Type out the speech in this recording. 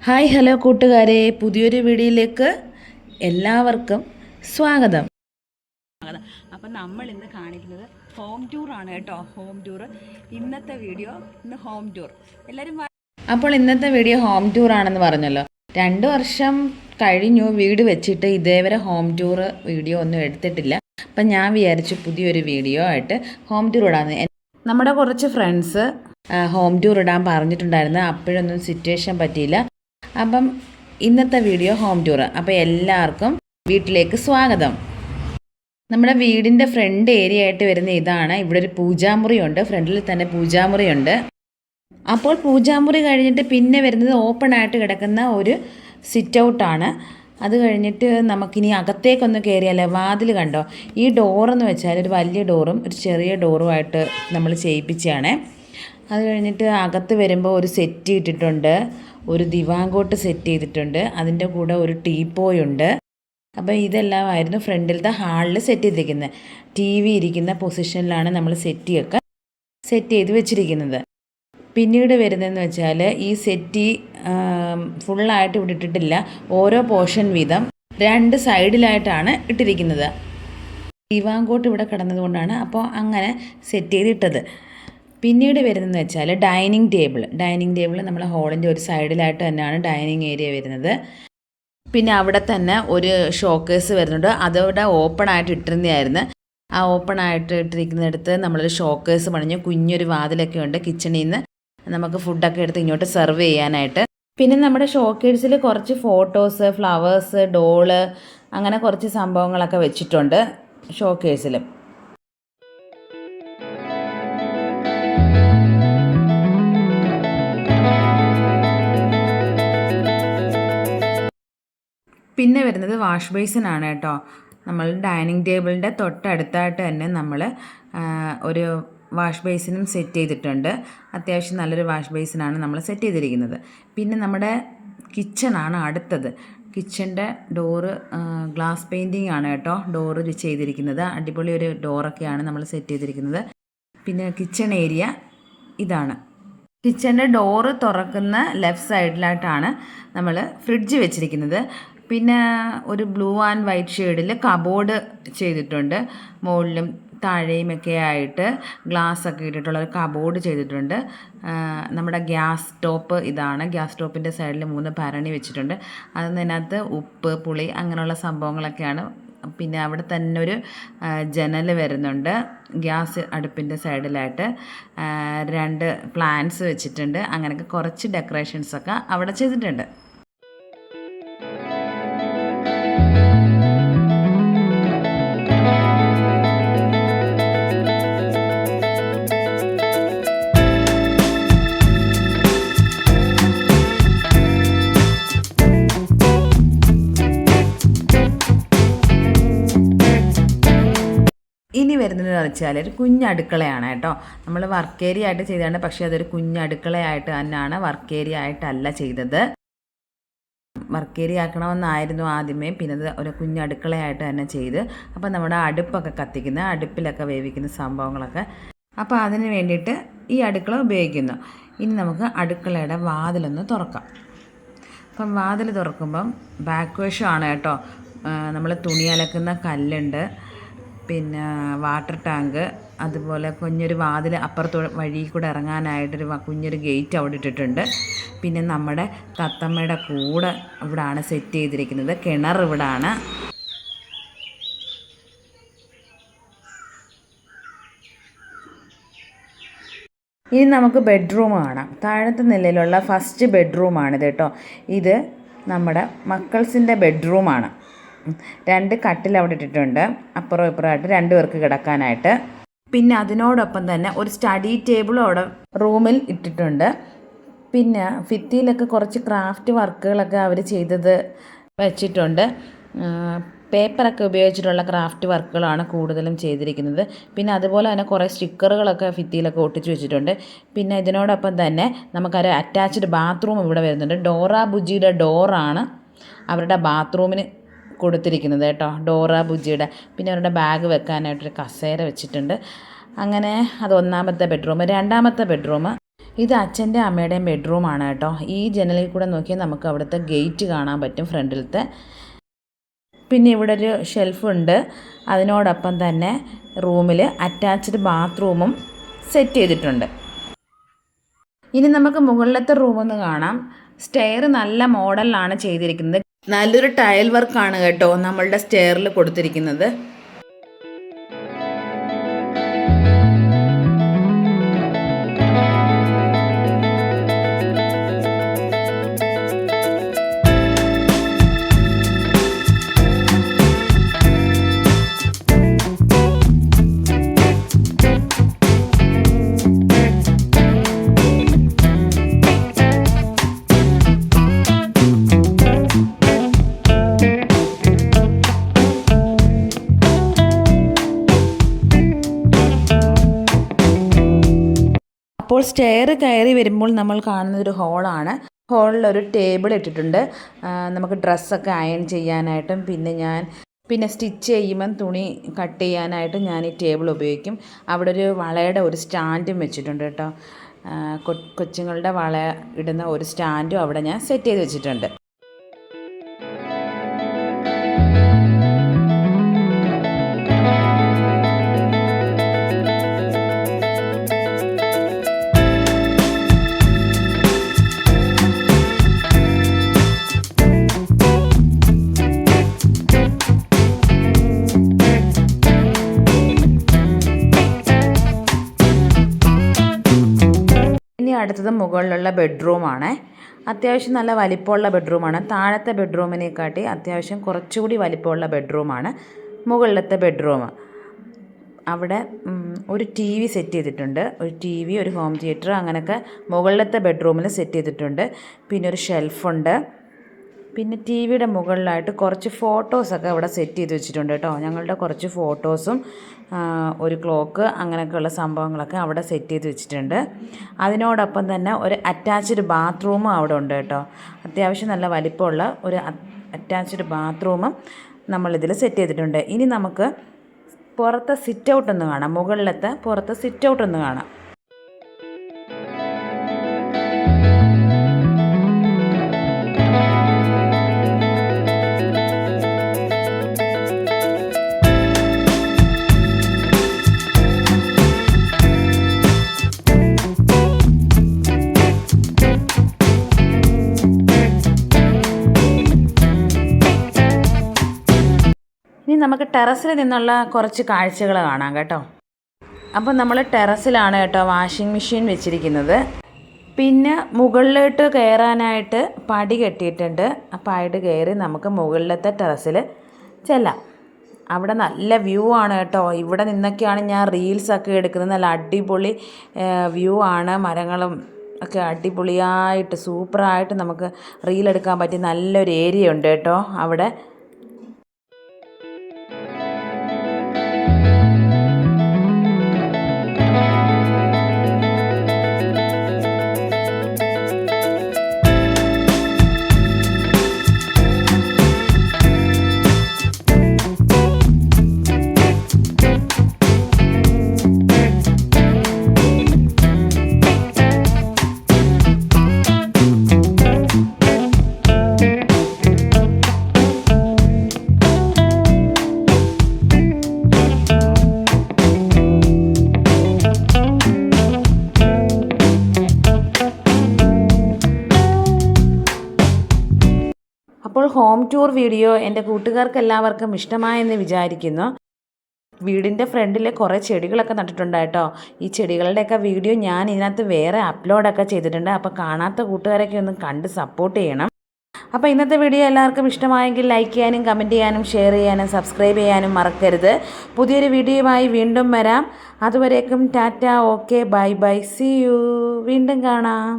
Hi hello കൂട്ടുകാരെ, പുതിയൊരു വീഡിയോയിലേക്ക് എല്ലാവർക്കും സ്വാഗതം. അപ്പം നമ്മൾ ഇന്ന് കാണിക്കുന്നത് ഹോം ടൂറാണ് കേട്ടോ. ഹോം ടൂർ ഇന്നത്തെ വീഡിയോ ഹോം ടൂർ എല്ലാവരും. അപ്പോൾ ഇന്നത്തെ വീഡിയോ ഹോം ടൂറാണെന്ന് പറഞ്ഞല്ലോ. 2 വർഷം കഴിഞ്ഞു വീട് വെച്ചിട്ട്, ഇതേവരെ ഹോം ടൂർ വീഡിയോ ഒന്നും എടുത്തിട്ടില്ല. അപ്പം ഞാൻ വിചാരിച്ചു പുതിയൊരു വീഡിയോ ആയിട്ട് ഹോം ടൂർ ഇടാന്ന്. നമ്മുടെ കുറച്ച് ഫ്രണ്ട്സ് ഹോം ടൂർ ഇടാൻ പറഞ്ഞിട്ടുണ്ടായിരുന്നു. അപ്പോഴൊന്നും സിറ്റുവേഷൻ പറ്റിയില്ല. അപ്പം ഇന്നത്തെ വീഡിയോ ഹോം ടൂർ. അപ്പോൾ എല്ലാവർക്കും വീട്ടിലേക്ക് സ്വാഗതം. നമ്മുടെ വീടിൻ്റെ ഫ്രണ്ട് ഏരിയ ആയിട്ട് വരുന്ന ഇതാണ്. ഇവിടെ ഒരു പൂജാമുറിയുണ്ട്, ഫ്രണ്ടിൽ തന്നെ പൂജാമുറിയുണ്ട്. അപ്പോൾ പൂജാമുറി കഴിഞ്ഞിട്ട് പിന്നെ വരുന്നത് ഓപ്പൺ ആയിട്ട് കിടക്കുന്ന ഒരു സിറ്റ് ഔട്ടാണ്. അത് കഴിഞ്ഞിട്ട് നമുക്കിനി അകത്തേക്കൊന്ന് കയറിയാലേ. വാതിൽ കണ്ടോ, ഈ ഡോറെന്ന് വെച്ചാൽ ഒരു വലിയ ഡോറും ഒരു ചെറിയ ഡോറുമായിട്ട് നമ്മൾ ചെയ്യിപ്പിച്ചാണ്. അത് കഴിഞ്ഞിട്ട് അകത്ത് വരുമ്പോൾ ഒരു സെറ്റ് ഇട്ടിട്ടുണ്ട്, ഒരു ദിവാങ്കോട്ട് സെറ്റ് ചെയ്തിട്ടുണ്ട്, അതിൻ്റെ കൂടെ ഒരു ടീപ്പോയുണ്ട്. അപ്പോൾ ഇതെല്ലാമായിരുന്നു ഫ്രണ്ടിലത്തെ ഹാളിൽ സെറ്റ് ചെയ്തിരിക്കുന്നത്. TV ഇരിക്കുന്ന പൊസിഷനിലാണ് നമ്മൾ സെറ്റ് ചെയ്ത് വെച്ചിരിക്കുന്നത്. പിന്നീട് വരുന്നതെന്ന് വെച്ചാൽ ഈ സെറ്റ് ഫുള്ളായിട്ട് ഇവിടെ ഇട്ടിട്ടില്ല, ഓരോ പോർഷൻ വീതം 2 സൈഡിലായിട്ടാണ് ഇട്ടിരിക്കുന്നത്. ദിവാങ്കോട്ട് ഇവിടെ കിടന്നതുകൊണ്ടാണ് അപ്പോൾ അങ്ങനെ സെറ്റ് ചെയ്തിട്ടത്. പിന്നീട് വരുന്നതെന്ന് വെച്ചാൽ ഡൈനിങ് ടേബിൾ നമ്മൾ ഹോളിൻ്റെ ഒരു സൈഡിലായിട്ട് തന്നെയാണ് ഡൈനിങ് ഏരിയ വരുന്നത്. പിന്നെ അവിടെ തന്നെ ഒരു ഷോക്കേസ് വരുന്നുണ്ട്, അതവിടെ ഓപ്പൺ ആയിട്ട് ഇട്ടിരുന്നതായിരുന്നു. ആ ഓപ്പൺ ആയിട്ട് ഇട്ടിരിക്കുന്നിടത്ത് നമ്മളൊരു ഷോക്കേസ് പണിഞ്ഞു, കുഞ്ഞൊരു വാതിലൊക്കെ ഉണ്ട് കിച്ചണിൽ നിന്ന് നമുക്ക് ഫുഡൊക്കെ എടുത്ത് ഇങ്ങോട്ട് സെർവ് ചെയ്യാനായിട്ട്. പിന്നെ നമ്മുടെ ഷോക്കേസിൽ കുറച്ച് ഫോട്ടോസ്, ഫ്ലവേഴ്സ്, ഡോള്, അങ്ങനെ കുറച്ച് സംഭവങ്ങളൊക്കെ വെച്ചിട്ടുണ്ട് ഷോക്കേസിൽ. പിന്നെ വരുന്നത് വാഷ് ബേസിനാണ് കേട്ടോ. നമ്മൾ ഡൈനിങ് ടേബിളിൻ്റെ തൊട്ടടുത്തായിട്ട് തന്നെ നമ്മൾ ഒരു വാഷ് ബേസിനും സെറ്റ് ചെയ്തിട്ടുണ്ട്. അത്യാവശ്യം നല്ലൊരു വാഷ് ബേസിനാണ് നമ്മൾ സെറ്റ് ചെയ്തിരിക്കുന്നത്. പിന്നെ നമ്മുടെ കിച്ചണാണ് അടുത്തത്. കിച്ചൻ്റെ ഡോറ് ഗ്ലാസ് പെയിൻറ്റിങ് ആണ് കേട്ടോ ഡോറ് ചെയ്തിരിക്കുന്നത്. അടിപൊളി ഒരു ഡോറൊക്കെയാണ് നമ്മൾ സെറ്റ് ചെയ്തിരിക്കുന്നത്. പിന്നെ കിച്ചൺ ഏരിയ ഇതാണ്. കിച്ചൻ്റെ ഡോറ് തുറക്കുന്ന ലെഫ്റ്റ് സൈഡിലായിട്ടാണ് നമ്മൾ ഫ്രിഡ്ജ് വെച്ചിരിക്കുന്നത്. പിന്നെ ഒരു ബ്ലൂ ആൻഡ് വൈറ്റ് ഷെയ്ഡിൽ കബോർഡ് ചെയ്തിട്ടുണ്ട്. മുകളിലും താഴെയുമൊക്കെ ആയിട്ട് ഗ്ലാസ്സൊക്കെ ഇട്ടിട്ടുള്ളൊരു കബോർഡ് ചെയ്തിട്ടുണ്ട്. നമ്മുടെ ഗ്യാസ് സ്റ്റോപ്പ് ഇതാണ്. ഗ്യാസ് സ്റ്റോപ്പിൻ്റെ സൈഡിൽ 3 ഭരണി വെച്ചിട്ടുണ്ട്. അതിനകത്ത് ഉപ്പ്, പുളി അങ്ങനെയുള്ള സംഭവങ്ങളൊക്കെയാണ്. പിന്നെ അവിടെ തന്നെ ഒരു ജനൽ വരുന്നുണ്ട്. ഗ്യാസ് അടുപ്പിൻ്റെ സൈഡിലായിട്ട് 2 പ്ലാന്റ്സ് വെച്ചിട്ടുണ്ട്. അങ്ങനെയൊക്കെ കുറച്ച് ഡെക്കറേഷൻസൊക്കെ അവിടെ ചെയ്തിട്ടുണ്ട്. ഇനി വരുന്നത് വെച്ചാൽ ഒരു കുഞ്ഞടുക്കളയാണ് കേട്ടോ. നമ്മൾ വർക്ക് ഏരിയ ആയിട്ട് ചെയ്തതാണ്, പക്ഷേ അതൊരു കുഞ്ഞടുക്കളയായിട്ട് തന്നെയാണ്, വർക്ക് ഏരിയ ആയിട്ടല്ല ചെയ്തത്. വർക്ക് ഏരിയ ആക്കണമെന്നായിരുന്നു ആദ്യമേ, പിന്നെ അത് ഒരു കുഞ്ഞടുക്കളയായിട്ട് തന്നെ ചെയ്ത്. അപ്പോൾ നമ്മുടെ അടുപ്പൊക്കെ കത്തിക്കുന്ന, അടുപ്പിലൊക്കെ വേവിക്കുന്ന സംഭവങ്ങളൊക്കെ, അപ്പോൾ അതിന് വേണ്ടിയിട്ട് ഈ അടുക്കള ഉപയോഗിക്കുന്നു. ഇനി നമുക്ക് അടുക്കളയുടെ വാതിലൊന്ന് തുറക്കാം. അപ്പം വാതിൽ തുറക്കുമ്പം ബാക്ക് വശമാണ് കേട്ടോ. നമ്മൾ തുണി അലക്കുന്ന കല്ലുണ്ട്, പിന്നെ വാട്ടർ ടാങ്ക്, അതുപോലെ കുഞ്ഞൊരു വാതിൽ അപ്പുറത്ത് വഴി കൂടെ ഇറങ്ങാനായിട്ടൊരു കുഞ്ഞൊരു ഗേറ്റ് അവിടെ ഇട്ടിട്ടുണ്ട്. പിന്നെ നമ്മുടെ തത്തമ്മയുടെ കൂടെ ഇവിടാണ് സെറ്റ് ചെയ്തിരിക്കുന്നത്. കിണർ ഇവിടാണ്. ഇനി നമുക്ക് ബെഡ്റൂം കാണാം. താഴത്തെ നിലയിലുള്ള ഫസ്റ്റ് ബെഡ്റൂമാണിത് കേട്ടോ. ഇത് നമ്മുടെ മക്കൾസിൻ്റെ ബെഡ്റൂമാണ്. 2 കട്ടിൽ അവിടെ ഇട്ടിട്ടുണ്ട്, അപ്പുറം ഇപ്പുറമായിട്ട് 2 പേർക്ക് കിടക്കാനായിട്ട്. പിന്നെ അതിനോടൊപ്പം തന്നെ ഒരു സ്റ്റഡി ടേബിളും അവിടെ റൂമിൽ ഇട്ടിട്ടുണ്ട്. പിന്നെ ഭിത്തിയിലൊക്കെ കുറച്ച് ക്രാഫ്റ്റ് വർക്കുകളൊക്കെ അവർ ചെയ്തത് വെച്ചിട്ടുണ്ട്. പേപ്പറൊക്കെ ഉപയോഗിച്ചിട്ടുള്ള ക്രാഫ്റ്റ് വർക്കുകളാണ് കൂടുതലും ചെയ്തിരിക്കുന്നത്. പിന്നെ അതുപോലെ തന്നെ കുറേ സ്റ്റിക്കറുകളൊക്കെ ഭിത്തിയിലൊക്കെ ഒട്ടിച്ച് വെച്ചിട്ടുണ്ട്. പിന്നെ ഇതിനോടൊപ്പം തന്നെ നമുക്കൊരു അറ്റാച്ച്ഡ് ബാത്റൂം ഇവിടെ വരുന്നുണ്ട്. ഡോറ ബുജിയുടെ ഡോറാണ് അവരുടെ ബാത്റൂമിന് കൊടുത്തിരിക്കുന്നത് കേട്ടോ, ഡോറ ബുജിയുടെ. പിന്നെ അവരുടെ ബാഗ് വെക്കാനായിട്ടൊരു കസേര വെച്ചിട്ടുണ്ട്. അങ്ങനെ അത് ഒന്നാമത്തെ ബെഡ്റൂം. രണ്ടാമത്തെ ബെഡ്റൂം ഇത് അച്ഛൻ്റെ അമ്മയുടെയും ബെഡ്റൂമാണ് കേട്ടോ. ഈ ജനലിൽ കൂടെ നോക്കിയാൽ നമുക്ക് അവിടുത്തെ ഗേറ്റ് കാണാൻ പറ്റും ഫ്രണ്ടിലത്തെ. പിന്നെ ഇവിടെ ഒരു ഷെൽഫുണ്ട്. അതിനോടൊപ്പം തന്നെ റൂമിൽ അറ്റാച്ച്ഡ് ബാത്റൂമും സെറ്റ് ചെയ്തിട്ടുണ്ട്. ഇനി നമുക്ക് മുകളിലത്തെ റൂമൊന്ന് കാണാം. സ്റ്റെയർ നല്ല മോഡലിലാണ് ചെയ്തിരിക്കുന്നത്. നല്ലൊരു ടൈൽ വർക്കാണ് കേട്ടോ നമ്മളുടെ സ്റ്റെയറിൽ കൊടുത്തിരിക്കുന്നത്. അപ്പോൾ സ്റ്റെയർ കയറി വരുമ്പോൾ നമ്മൾ കാണുന്നതൊരു ഹോളാണ്. ഹോളിലൊരു ടേബിൾ ഇട്ടിട്ടുണ്ട്. നമുക്ക് ഡ്രസ്സൊക്കെ അയൺ ചെയ്യാനായിട്ടും പിന്നെ സ്റ്റിച്ച് ചെയ്യുമ്പം തുണി കട്ട് ചെയ്യാനായിട്ടും ഞാൻ ഈ ടേബിൾ ഉപയോഗിക്കും. അവിടെ ഒരു വളയുടെ ഒരു സ്റ്റാൻഡും വെച്ചിട്ടുണ്ട് കേട്ടോ. കൊച്ചുങ്ങളുടെ വള ഇടുന്ന ഒരു സ്റ്റാൻഡും അവിടെ ഞാൻ സെറ്റ് ചെയ്ത് വെച്ചിട്ടുണ്ട്. അടുത്തത് മുകളിലുള്ള ബെഡ്റൂമാണ്. അത്യാവശ്യം നല്ല വലിപ്പമുള്ള ബെഡ്റൂമാണ്. താഴത്തെ ബെഡ്റൂമിനെക്കാട്ടി അത്യാവശ്യം കുറച്ചുകൂടി വലിപ്പമുള്ള ബെഡ്റൂമാണ് മുകളിലത്തെ ബെഡ്റൂം. അവിടെ ഒരു ടി വി സെറ്റ് ചെയ്തിട്ടുണ്ട്. ഒരു ടി വി, ഒരു ഹോം തിയേറ്റർ അങ്ങനെയൊക്കെ മുകളിലത്തെ ബെഡ്റൂമിൽ സെറ്റ് ചെയ്തിട്ടുണ്ട്. പിന്നെ ഒരു ഷെൽഫുണ്ട്. പിന്നെ ടി വിയുടെ മുകളിലായിട്ട് കുറച്ച് ഫോട്ടോസൊക്കെ അവിടെ സെറ്റ് ചെയ്ത് വെച്ചിട്ടുണ്ട് കേട്ടോ. ഞങ്ങളുടെ കുറച്ച് ഫോട്ടോസും ഒരു ക്ലോക്ക് അങ്ങനെയൊക്കെയുള്ള സംഭവങ്ങളൊക്കെ അവിടെ സെറ്റ് ചെയ്ത് വെച്ചിട്ടുണ്ട്. അതിനോടൊപ്പം തന്നെ ഒരു അറ്റാച്ച്ഡ് ബാത്റൂമും അവിടെ ഉണ്ട് കേട്ടോ. അത്യാവശ്യം നല്ല വലിപ്പമുള്ള ഒരു അറ്റാച്ച്ഡ് ബാത്റൂമും നമ്മളിതിൽ സെറ്റ് ചെയ്തിട്ടുണ്ട്. ഇനി നമുക്ക് പുറത്തെ സിറ്റ് ഔട്ട് ഒന്ന് കാണാം. മുകളിലത്തെ പുറത്തെ സിറ്റ് ഔട്ട് ഒന്ന് കാണാം. ഇനി നമുക്ക് ടെറസിൽ നിന്നുള്ള കുറച്ച് കാഴ്ചകൾ കാണാം കേട്ടോ. അപ്പോൾ നമ്മൾ ടെറസിലാണ് കേട്ടോ വാഷിംഗ് മെഷീൻ വെച്ചിരിക്കുന്നത്. പിന്നെ മുകളിലോട്ട് കയറാനായിട്ട് പടി കെട്ടിയിട്ടുണ്ട്. ആ പടി കയറി നമുക്ക് മുകളിലത്തെ ടെറസിൽ ചെല്ലാം. അവിടെ നല്ല വ്യൂ ആണ് കേട്ടോ. ഇവിടെ നിന്നൊക്കെയാണ് ഞാൻ റീൽസൊക്കെ എടുക്കുന്നത്. നല്ല അടിപൊളി വ്യൂ ആണ്. മരങ്ങളും ഒക്കെ അടിപൊളിയായിട്ട് സൂപ്പറായിട്ട് നമുക്ക് റീലെടുക്കാൻ പറ്റിയ നല്ലൊരു ഏരിയ ഉണ്ട് കേട്ടോ അവിടെ. അപ്പോൾ ഹോം ടൂർ വീഡിയോ എൻ്റെ കൂട്ടുകാർക്ക് എല്ലാവർക്കും ഇഷ്ടമായെന്ന് വിചാരിക്കുന്നു. വീടിൻ്റെ ഫ്രണ്ടിൽ കുറേ ചെടികളൊക്കെ നട്ടിട്ടുണ്ട് കേട്ടോ. ഈ ചെടികളുടെയൊക്കെ വീഡിയോ ഞാൻ ഇതിനകത്ത് വേറെ അപ്ലോഡൊക്കെ ചെയ്തിട്ടുണ്ട്. അപ്പോൾ കാണാത്ത കൂട്ടുകാരൊക്കെ ഒന്ന് കണ്ട് സപ്പോർട്ട് ചെയ്യണം. അപ്പോൾ ഇന്നത്തെ വീഡിയോ എല്ലാവർക്കും ഇഷ്ടമായെങ്കിൽ ലൈക്ക് ചെയ്യാനും കമൻറ്റ് ചെയ്യാനും ഷെയർ ചെയ്യാനും സബ്സ്ക്രൈബ് ചെയ്യാനും മറക്കരുത്. പുതിയൊരു വീഡിയോയുമായി വീണ്ടും വരാം. അതുവരേക്കും tata, okay, bye bye, see you. വീണ്ടും കാണാം.